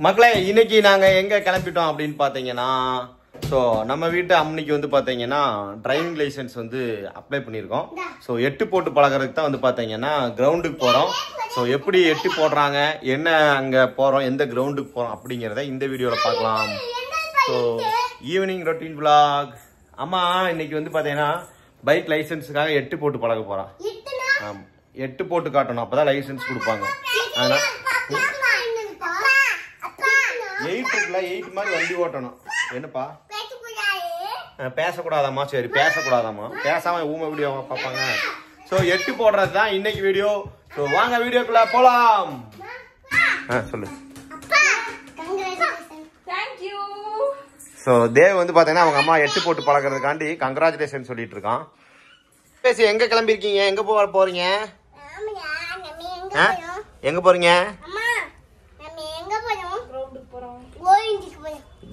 மக்களே இன்னைக்கு நாங்கள் எங்கே கிளம்பிட்டோம் அப்படின்னு பார்த்தீங்கன்னா, ஸோ நம்ம வீட்டு அம்னிக்கு வந்து பார்த்தீங்கன்னா டிரைவிங் லைசன்ஸ் வந்து அப்ளை பண்ணியிருக்கோம். ஸோ 8 போட்டு பழகிறதுக்கு தான் வந்து பார்த்தீங்கன்னா கிரவுண்டுக்கு போகிறோம். ஸோ எப்படி 8 போடுறாங்க, என்ன அங்கே போகிறோம், எந்த கிரவுண்டுக்கு போகிறோம் அப்படிங்கிறத இந்த வீடியோவில் பார்க்கலாம். So evening routine vlog. அம்மா இன்னைக்கு வந்து பார்த்தீங்கன்னா பைக் லைசன்ஸுக்காக 8 போட்டு பழக போகிறான். 8 போட்டு காட்டணும், அப்போ தான் லைசன்ஸ் கொடுப்பாங்க. அதனால் 8 இருக்குல்ல, 8 மாதிரி வண்டி ஓட்டணும். என்னப்பா பேசக்கூடாதாம்மா? சரி பேசக்கூடாதாம்மா, பேசாம ஊமை வீடியோ பார்ப்பாங்க. ஸோ 8 போடுறது தான் இன்னைக்கு வீடியோ. ஸோ வாங்க வீடியோக்குள்ள போலாம். சொல்லு. ஸோ தேவ் வந்து பார்த்தீங்கன்னா அவங்க அம்மா 8 போட்டு பழகிறதுக்காண்டி கங்க்ராச்சுலேஷன் சொல்லிட்டு இருக்கான். பேசி எங்க கிளம்பிருக்கீங்க, எங்க போறீங்க? எங்க போறீங்க?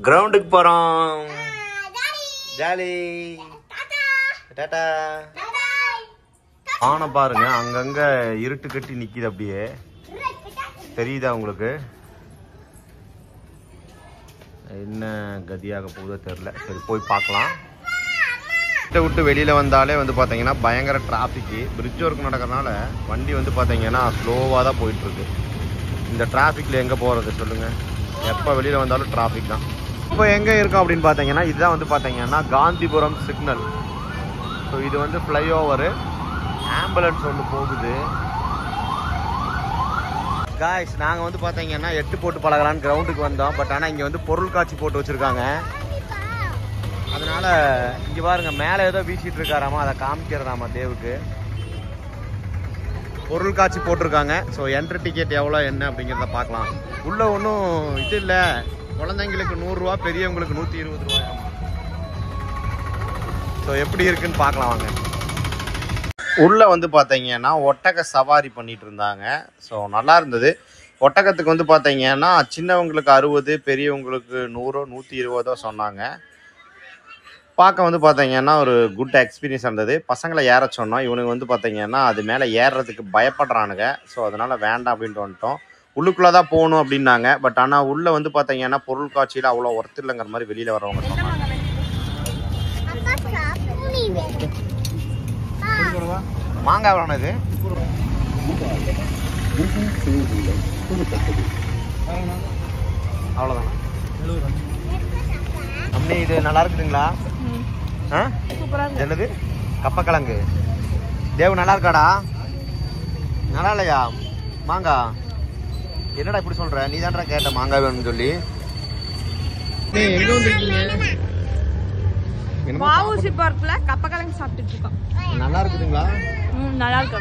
கிரவுண்டுக்கு போறோம். ஜாலி டாடா. ஆன பாருங்க, அங்கங்க இருட்டு கட்டி நிக்குது, அப்படியே தெரியுதா உங்களுக்கு? என்ன கதியாக போகுதோ தெரியல. சரி போய் பார்க்கலாம். விட்டு வெளியில வந்தாலே வந்து பாத்தீங்கன்னா பயங்கர டிராபிக். பிரிட்ஜ் ஒர்க் நடக்கிறதுனால வண்டி வந்து பாத்தீங்கன்னா ஸ்லோவா தான் போயிட்டு இருக்கு. இந்த டிராபிக்ல எங்க போறது சொல்லுங்க? எப்ப வெளியில வந்தாலும் டிராபிக் தான். இப்போ எங்க இருக்கோம் அப்படின்னு பாத்தீங்கன்னா, இதுதான் வந்து பாத்தீங்கன்னா காந்திபுரம் சிக்னல். ஸோ இது வந்து ஃப்ளைஓவர். ஆம்புலன்ஸ் ஒன்று போகுது. காய்ஸ் நாங்க வந்து பாத்தீங்கன்னா 8 போட்டு பழகலான்னு கிரவுண்டுக்கு வந்தோம். பட் ஆனா இங்க வந்து பொருள் காட்சி போட்டு வச்சிருக்காங்க. அதனால இங்க பாருங்க, மேல ஏதோ வீசிட்டு இருக்காராமா, அதை காமிக்கிறதாமா தேவுக்கு. பொருள் காட்சி போட்டிருக்காங்க. ஸோ என்ட்ரி டிக்கெட் எவ்வளோ என்ன அப்படிங்கிறத பார்க்கலாம். உள்ள ஒன்றும் இது இல்லை. குழந்தைங்களுக்கு 100 ரூபா, பெரியவங்களுக்கு 120 ரூபாய். ஸோ எப்படி இருக்குன்னு பார்க்கலாம் வாங்க. உள்ள வந்து பார்த்தீங்கன்னா ஒட்டக சவாரி பண்ணிட்டு இருந்தாங்க. ஸோ நல்லா இருந்தது. ஒட்டகத்துக்கு வந்து பார்த்தீங்கன்னா சின்னவங்களுக்கு 60, பெரியவங்களுக்கு 100, 120 சொன்னாங்க. பார்க்க வந்து பார்த்தீங்கன்னா ஒரு குட் எக்ஸ்பீரியன்ஸ் இருந்தது. பசங்களை ஏற சொன்னோம். இவனுக்கு வந்து பார்த்தீங்கன்னா அது மேலே ஏறுறதுக்கு பயப்படுறானுங்க. ஸோ அதனால் வேண்டாம் அப்படின்ட்டு வந்துட்டோம். உள்ளுக்குள்ளே தான் போகணும் அப்படின்னாங்க. பட் ஆனால் உள்ளே வந்து பார்த்தீங்கன்னா பொருள் காட்சியில் அவ்வளோ ஒர்த்து இல்லைங்கிற மாதிரி வெளியில் வரவங்க சொன்னாங்க. மாங்காய் வேணும் இது. அவ்வளோதான். அம்மி இது நல்லா இருக்குதுங்களா? என்னது கப்பக்கிழங்கு? தேவ் நல்லா இருக்காடா? நல்லா இல்லையா மாங்காய்? என்னடா இப்படி சொல்ற? நீ தான்டா கேட்ட மாங்காய் வேணும்னு சொல்லி. எங்க வந்திருக்கீங்க? வாவுசி பார்க்ல கப்பக்கிழங்கு சாப்பிட்டுட்டு இருக்கோம். நல்லா இருக்குதுங்களா? நல்லா இருக்கு.